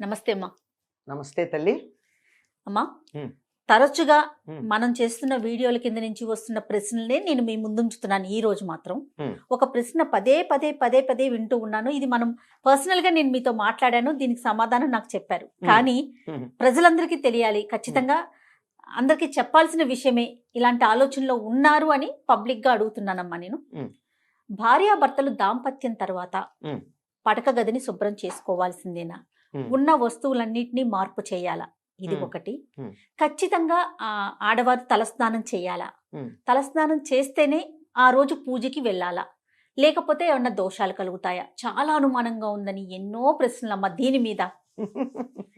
నమస్తే అమ్మా. నమస్తే తల్లి. అమ్మా, హ్మ్. తరచుగా హ్మ్. మనం చేస్తున్న వీడియోల కింద నుంచి వస్తున్న ప్రశ్నలనే నేను మీ ముందుంచుతున్నాను ఈ రోజు మాత్రం. హ్మ్. ఒక ప్రశ్న పదే పదే పదే పదే వింటూ ఉన్నాను. ఇది మనం పర్సనల్‌గా నేను మీతో మాట్లాడాను. దీనికి సమాధానం నాకు చెప్పారు. కానీ హ్మ్. ప్రజలందరికీ తెలియాలి. ఖచ్చితంగా అందరికీ చెప్పాల్సిన విషయమే. ఇలాంటి ఆలోచనలో ఉన్నారు అని పబ్లిక్‌గా అడుగుతున్నానమ్మా నేను. హ్మ్. భార్యాభర్తలు దాంపత్యం తర్వాత హ్మ్. పడక గదిని శుభ్రం చేసుకోవాల్సిందేనా? హ్మ్. ఉన్న వస్తువులన్నిటిని మార్పు చేయాలా? ఇది హ్మ్. ఒకటి. హ్మ్. ఖచ్చితంగా ఆడవారు తలస్నానం చేయాలా? హ్మ్. తలస్నానం చేస్తేనే ఆ రోజు పూజకి వెళ్ళాలా? లేకపోతే ఏమన్నా దోషాలు కలుగుతాయా? చాలా అనుమానంగా ఉందని ఎన్నో ప్రశ్నలమ్మ దీని మీద.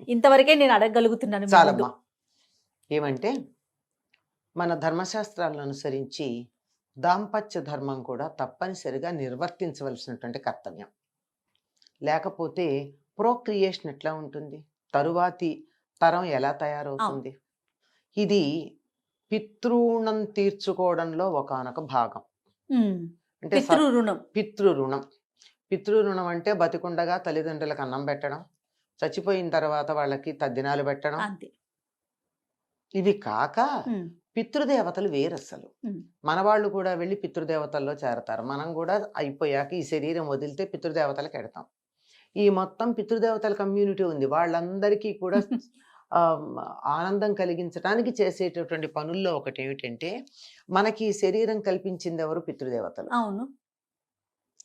ఇంతవరకే నేను అడగగలుగుతున్నాను మీ ముందు. చాలమ్మా. ఏమంటే మన ధర్మశాస్త్రాలను అనుసరించి దాంపత్య ధర్మం కూడా తప్పనిసరిగా నిర్వర్తించవలసినటువంటి కర్తవ్యం. లేకపోతే ప్రోక్రియేషన్ ఎట్లా ఉంటుంది? తరువాతి తరం ఎలా అవును. తయారవుతుంది? ఇది పితృణం తీర్చుకోవడంలో ఒకానొక భాగం. హ్మ్. అంటే పితృ రుణం. పితృరుణం. పితృరుణం అంటే బతికుండగా తల్లిదండ్రులకు అన్నం పెట్టడం, చచ్చిపోయిన తర్వాత వాళ్ళకి తద్దినాలు పెట్టడం. అంతే. ఇవి కాక హ్మ్. పితృదేవతలు వేరసలు. హ్మ్. మనవాళ్ళు కూడా వెళ్ళి పితృదేవతల్లో చేరతారు. మనం కూడా అయిపోయాక ఈ శరీరం వదిలితే పితృదేవతలకు ఎడతాం. ఈ మొత్తం పితృదేవతల కమ్యూనిటీ ఉంది. వాళ్ళందరికీ కూడా ఆహ్, ఆనందం కలిగించటానికి చేసేటటువంటి పనుల్లో ఒకటేమిటంటే, మనకి ఈ శరీరం కల్పించిందెవరు? పితృదేవతలు. అవును.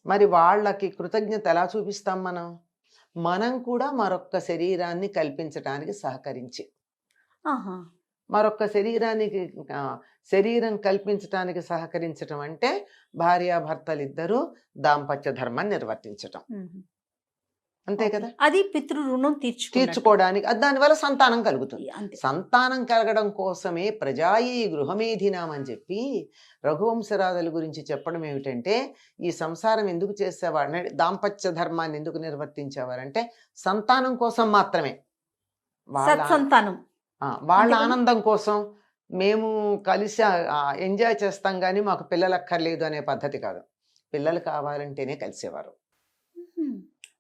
మరి వాళ్ళకి కృతజ్ఞత ఎలా చూపిస్తాం మనం? మనం కూడా మరొక్క శరీరాన్ని కల్పించటానికి సహకరించి, ఆహా! మరొక్క శరీరానికి శరీరం కల్పించటానికి సహకరించటం అంటే భార్యాభర్తలిద్దరూ దాంపత్య ధర్మాన్ని నిర్వర్తించటం. హుహు. అంతే ఓకే. కదా! అది పితృ రుణం తీర్చుకున్నట్టు. తీర్చుకోవడానికి దానివల్ల సంతానం కలుగుతుంది. అంతే. సంతానం కలగడం కోసమే ప్రజాయీ గృహమేధినాం అని చెప్పి రఘువంశరాజుల గురించి చెప్పడం ఏమిటంటే, ఈ సంసారం ఎందుకు చేసేవాడు, దాంపత్య ధర్మాన్ని ఎందుకు నిర్వర్తించేవారంటే సంతానం కోసం మాత్రమే. వాళ్ళ సత్సంతానం. వాళ్ళ అంతే కదా? ఆనందం కోసం మేము కలిసి ఎంజాయ్ చేస్తాం కానీ మాకు పిల్లలు అక్కర్లేదు అనే పద్ధతి కాదు. పిల్లలు కావాలంటేనే కలిసేవారు. హుహు.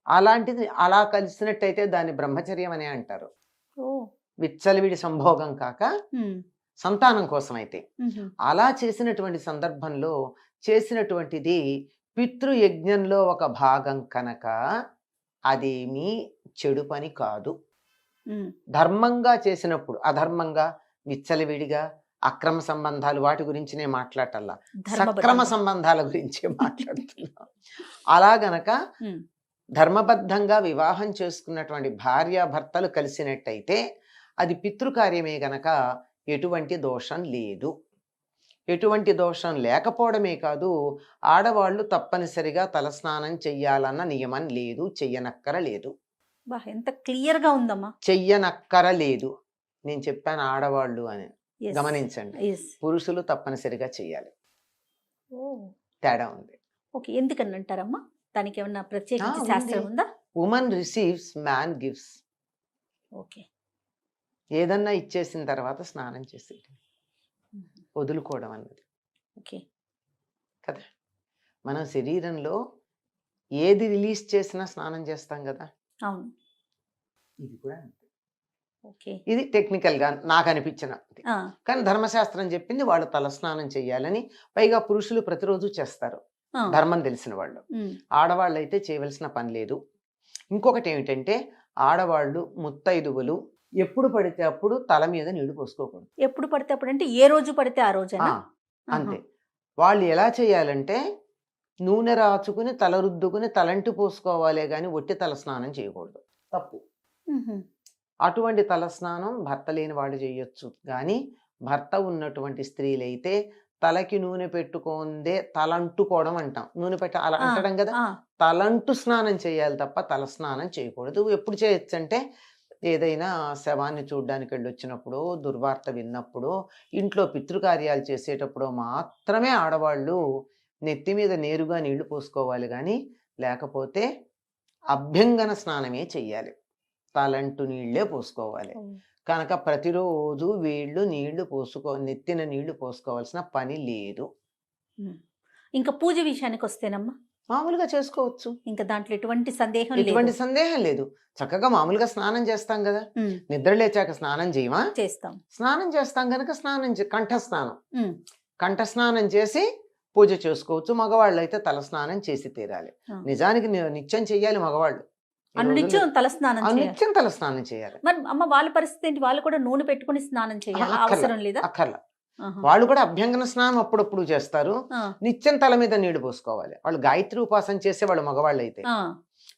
అలాంటిది అలా కలిసినట్టయితే దాన్ని బ్రహ్మచర్యం అనే అంటారు. ఓహ్! విచ్చలవిడి సంభోగం కాక హ్మ్. సంతానం కోసం అయితే. హుహు. అలా చేసినటువంటి సందర్భంలో చేసినటువంటిది పితృయజ్ఞంలో ఒక భాగం కనుక అదేమీ చెడు పని కాదు. హ్మ్. ధర్మంగా చేసినప్పుడు అధర్మంగా, విచ్చలవిడిగా, అక్రమ సంబంధాలు వాటి గురించి నేను మాట్లాడటల్లా. సక్రమ ధర్మబద్ధంగా. సంబంధాల గురించే మాట్లాడుతున్నా. అలా గనక హ్మ్. ధర్మబద్ధంగా వివాహం చేసుకున్నటువంటి భార్యాభర్తలు కలిసినట్టయితే అది పితృకార్యమే గనక ఎటువంటి దోషం లేదు. ఎటువంటి దోషం లేకపోవడమే కాదు, ఆడవాళ్ళు తప్పనిసరిగా తలస్నానం చెయ్యాలన్న నియమం లేదు. చెయ్యనక్కరలేదు. అబ్బా! ఎంత క్లియర్‌గా ఉందమ్మా. చెయ్యనక్కరలేదు. నేను చెప్పాను ఆడవాళ్ళు అని. యెస్. గమనించండి. యెస్. పురుషులు తప్పనిసరిగా చెయ్యాలి. ఓహ్! తేడా ఉంది. ఓకే. ఎందుకని అంటారమ్మా? దానికేమన్నా ప్రత్యేకించి ఉంది. శాస్త్రం ఉందా? Woman receives, man gives. Okay. ఏదన్నా ఇచ్చేసిన తర్వాత స్నానం చేసేయటం. హుహు. వదులుకోవడం అన్నది. ఓకే. కదా! మనం శరీరంలో ఏది రిలీజ్ చేసినా స్నానం చేస్తాం గదా! అవును. ఇది కూడా అంతే. ఓకే. ఇది టెక్నికల్‌గా నాకనిపించినది. ఆ! కానీ ధర్మశాస్త్రం చెప్పింది వాళ్ళు తలస్నానం చేయాలని. పైగా పురుషులు ప్రతిరోజు చేస్తారు. ఆ! ధర్మం తెలిసిన వాళ్ళు. హ్మ్. ఆడవాళ్ళైతే చేయవలసిన పని లేదు. ఇంకొకటేమిటంటే ఆడవాళ్ళు ముత్తైదువులు ఎప్పుడు పడితే అప్పుడు తల మీద నీళ్లు పోసుకోకూడదు. ఎప్పుడు పడితే అప్పుడంటే ఏ రోజు పడితే ఆ ఆ! రోజేనా? ఆహా! అంతే. వాళ్ళు ఎలా చేయాలంటే నూనె రాచుకుని, తల రుద్దుకుని, తలంటి పోసుకోవాలే గాని ఒట్టి తల స్నానం చేయకూడదు. తప్పు. హుహు. అటువంటి తలస్నానం భర్త లేని వాళ్ళు చేయొచ్చు. గానీ భర్త ఉన్నటువంటి స్త్రీలైతే తలకి నూనె పెట్టుకోందే తలంటుకోవడం అంటాం. నూనె పెట్టి అలా ఆ! అంటడం గదా! ఆ! తలంటు స్నానం చేయాలి తప్ప తలస్నానం చేయకూడదు. ఎప్పుడు చేయొచ్చంటే ఏదైనా శవాన్ని చూడ్డానికెళ్ళొచ్చినప్పుడో, దుర్వార్త విన్నప్పుడో, ఇంట్లో పితృకార్యాలు చేసేటప్పుడో మాత్రమే ఆడవాళ్ళు నెత్తి మీద నేరుగా నీళ్లు పోసుకోవాలి గానీ, లేకపోతే అభ్యంగన స్నానమే చెయ్యాలి. తలంటు నీళ్ళే పోసుకోవాలి. ఓహ్! కనుక ప్రతిరోజు వీళ్ళు నెత్తిన నీళ్లు పోసుకోవాల్సిన పని లేదు. హ్మ్. ఇంకా పూజ విషయానికొస్తేనమ్మా? మామూలుగా చేసుకోవచ్చు. ఇంకా దాంట్లో ఎటువంటి సందేహం లేదు. ఎటువంటి సందేహం లేదు. చక్కగా మామూలుగా స్నానం చేస్తాం కదా, ఉమ్, నిద్ర లేచాక స్నానం చేయమా? చేస్తాం. స్నానం చేస్తాం కనుక కంఠ స్నానం, ఉమ్, కంఠ స్నానం చేసి పూజ చేసుకోవచ్చు. మగవాళ్ళు అయితే తల స్నానం చేసి తీరాలి. ఆ. నిజానికి నిత్యం చెయ్యాలి మగవాళ్ళు. ఈ అనునిత్యం రోజుల్లో తల స్నానం చేయాలి. నిత్యం తల స్నానం చేయాలి. మరి అమ్మ వాళ్ళ పరిస్థితి ఏంటి? వాళ్ళు కూడా నూనె పెట్టుకుని స్నానం చేయాలా? అక్కర్లా, అవసరం లేదా? అక్కర్లా. ఆహా. వాళ్ళు కూడా అభ్యంగన స్నానం అప్పుడప్పుడు చేస్తారు. ఆ, నిత్యం తల మీద నీళ్లు పోసుకోవాలి. వాళ్ళు గాయత్రి ఉపాసన చేసేవాళ్ళు మగవాళ్ళు అయితే. ఆ,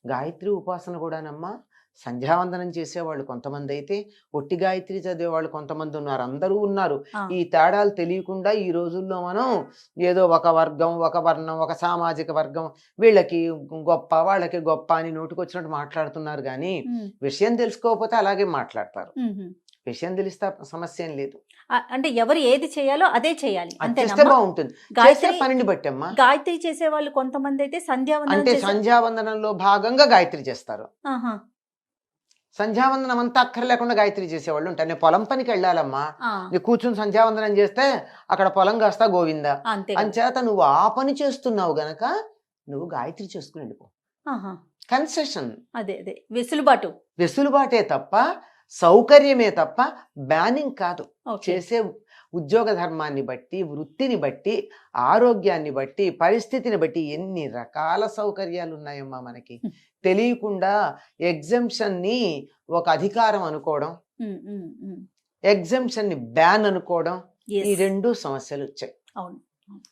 గాయత్రి ఉపాసన కూడానమ్మా సంధ్యావందనం చేసేవాళ్ళు కొంతమంది అయితే, ఒట్టి గాయత్రి చదివేవాళ్ళు కొంతమంది ఉన్నారు. అందరూ ఉన్నారు. ఆ. ఈ తేడాలు తెలియకుండా ఈ రోజుల్లో మనం ఏదో ఒక వర్గం, ఒక వర్ణం, ఒక సామాజిక వర్గం, వీళ్ళకి గొప్ప వాళ్ళకి గొప్ప అని నోటికొచ్చినట్టు మాట్లాడుతున్నారు. కానీ ఉమ్, విషయం తెలుసుకోకపోతే అలాగే మాట్లాడతారు. ఉమ్, ఉమ్. విషయం తెలిస్తే సమస్య ఏం లేదు. అంటే ఎవరు ఏది చేయాలో అదే చేయాలి, అది చేస్తే అంతేనా? బాగుంటుంది. చేసే గాయత్రి పనిని బట్టి అమ్మా. గాయత్రి చేసే వాళ్ళు కొంతమంది అయితే సంధ్యావందనం అంటే చేసే- సంధ్యావందనంలో భాగంగా గాయత్రి చేస్తారు. ఆహా, సంధ్యావందనం అంతా అక్కర్లేకుండా గాయత్రి చేసేవాళ్ళు ఉంటారు. నేను పొలం పనికి వెళ్ళాలమ్మా, ఆ, నీ కూర్చుని సంధ్యావందనం చేస్తే అక్కడ పొలం కాస్తా గోవిందా. అంతే కదా. అంచేత నువ్వు ఆ పని చేస్తున్నావు గనక నువ్వు గాయత్రి చేసుకుని వెళ్ళిపో. ఆహా, కన్సెషన్, అదే అదే వెసులుబాటు. వెసులుబాటే తప్ప సౌకర్యమే తప్ప బ్యానింగ్ కాదు. ఓకే. చేసే ఉద్యోగ ధర్మాన్ని బట్టి, వృత్తిని బట్టి, ఆరోగ్యాన్ని బట్టి, పరిస్థితిని బట్టి ఎన్ని రకాల సౌకర్యాలు ఉన్నాయమ్మా మనకి. తెలియకుండా ఎగ్జంప్షన్ని ఒక అధికారం అనుకోవడం, ఉమ్, ఉమ్, ఉమ్. ఎగ్జంప్షన్ని బ్యాన్ అనుకోవడం, Yes. ఈ రెండు సమస్యలు వచ్చాయి. అవును.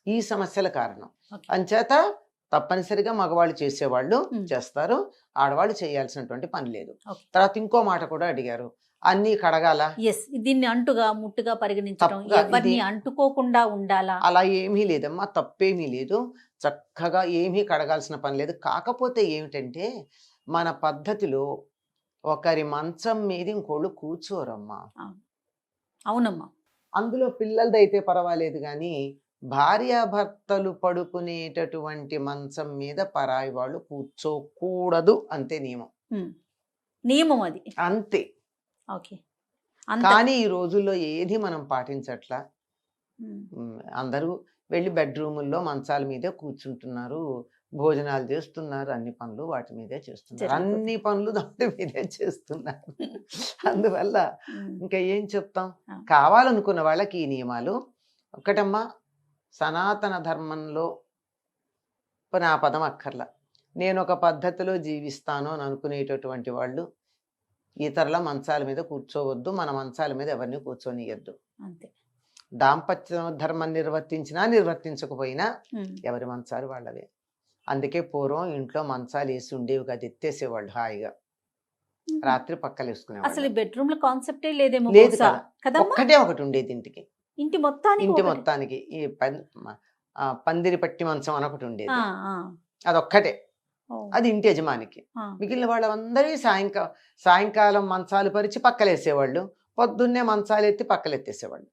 ఈ సమస్యల కారణం. Okay. అంచేత తప్పనిసరిగా మగవాళ్ళు చేసేవాళ్ళు Hmm. చేస్తారు, ఆడవాళ్ళు చేయాల్సినటువంటి పని లేదు. Okay. తర్వాత ఇంకో మాట కూడా అడిగారు, అన్నీ కడగాల? ఎస్, దీన్ని అంటుగా ముట్టుగా పరిగణించడం, తప్పుగా ఎవరిని ఇది- అంటుకోకుండా ఉండాలా? అలా ఏమీ లేదమ్మా, తప్పేమీ లేదు. చక్కగా ఏమీ కడగాల్సిన పని లేదు. కాకపోతే ఏమిటంటే మన పద్ధతిలో ఒకరి మంచం మీద ఇంకోళ్ళు కూర్చోరమ్మా. అవునమ్మా. అందులో పిల్లలదైతే పర్వాలేదు, కానీ భార్యాభర్తలు పడుకునేటటువంటి మంచం మీద పరాయి వాళ్ళు కూర్చోకూడదు, అంతే నియమం. ఉమ్. నియమం అది. అంతే. ఓకే. అంత కానీ ఈ రోజుల్లో ఏది మనం పాటించట్లా. ఉమ్. అందరూ వెళ్ళి బెడ్రూముల్లో మంచాల మీదే కూర్చుంటున్నారు, భోజనాలు చేస్తున్నారు, అన్ని పనులు వాటి మీదే చేస్తున్నారు, జరుగుతుంది. అన్ని పనులు దాటి మీదే చేస్తున్నారు. అందువల్ల ఉమ్. ఇంకా ఏం చెప్తాం. ఆ. కావాలనుకున్న వాళ్ళకి ఈ నియమాలు ఒకటమ్మా. సనాతన ధర్మంలో నా పదం అక్కర్లా, నేను ఒక పద్ధతిలో జీవిస్తాను అని అనుకునేటటువంటి వాళ్ళు ఇతరుల మంచాల మీద కూర్చోవద్దు, మన మంచాల మీద ఎవరిని కూర్చొనియద్దు. అంతే. దాంపత్య ధర్మం నిర్వర్తించినా నిర్వర్తించకపోయినా ఉమ్. ఎవరి మంచాలు వాళ్ళవే. అందుకే పూర్వం ఇంట్లో మంచాలు వేసి ఉండేవి కాదు, ఎత్తేసేవాళ్ళు హాయిగా, ఉమ్. రాత్రి పక్కలు అసలు వేసుకునేవాళ్ళు. ఈ బెడ్రూమ్ లో కాన్సెప్టే లేదేమో లేదు బహుశా. కదా. కదమ్మా? ఒక్కటే ఒకటి ఉండేది ఇంటికి, ఇంటి మొత్తానికి ఇంటి ఒకటి. మొత్తానికి ఈ పందిరి పట్టి మంచం అని ఒకటి ఉండేది, ఆ, ఆ. అదొక్కటే. ఓ. అది ఇంటి యజమానికి. ఆ. మిగిలిన వాళ్ళందరి సాయంకాలం మంచాలు పరిచి పక్కలేసేవాళ్ళు, పొద్దున్నే మంచాలు ఎత్తి పక్కలెత్తేసేవాళ్ళు.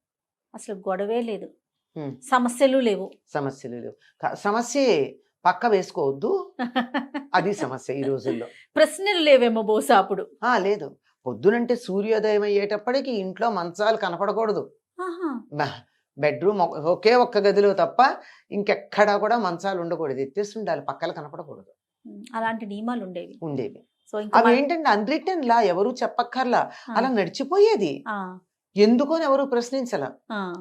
అసలు గొడవే లేదు, ఉమ్. సమస్యలు లేవు. సమస్యలు లేవు. సమస్యే పక్క వేసుకోవద్దు, అది సమస్య ఈ రోజుల్లో. ప్రశ్నలు లేవేమో బహుశా అప్పుడు. లేదు, పొద్దునంటే సూర్యోదయం అయ్యేటప్పటికి ఇంట్లో మంచాలు కనపడకూడదు. ఆహా. బెడ్రూమ్ ఒకే ఒక్క గదిలో తప్ప ఇంకెక్కడా కూడా మంచాలు ఉండకూడదు, ఎత్తేసి ఉండాలి, పక్కలు కనపడకూడదు. ఉమ్. అలాంటి నియమాలు ఉండేవి. ఉండేవి. సో ఇంకా అవి ఏంటంటే అన్రిటన్ లా, ఎవరు చెప్పక్కర్లా, ఆ. అలా నడిచిపోయేది. ఆ, ఎందుకు అని ఎవరు ప్రశ్నించలా. ఆ.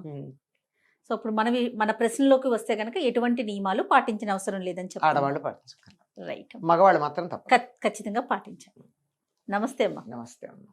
సో ఇప్పుడు మన ప్రశ్నలోకి వస్తే కనుక ఎటువంటి నియమాలు పాటించిన అవసరం లేదని చెప్పాలి. ఆడవాళ్ళు పాటించక్కర్లా, రైట్. మగవాళ్ళు మాత్రం తప్ప. ఖచ్చితంగా పాటించాలి. నమస్తే అమ్మా. నమస్తే అమ్మ.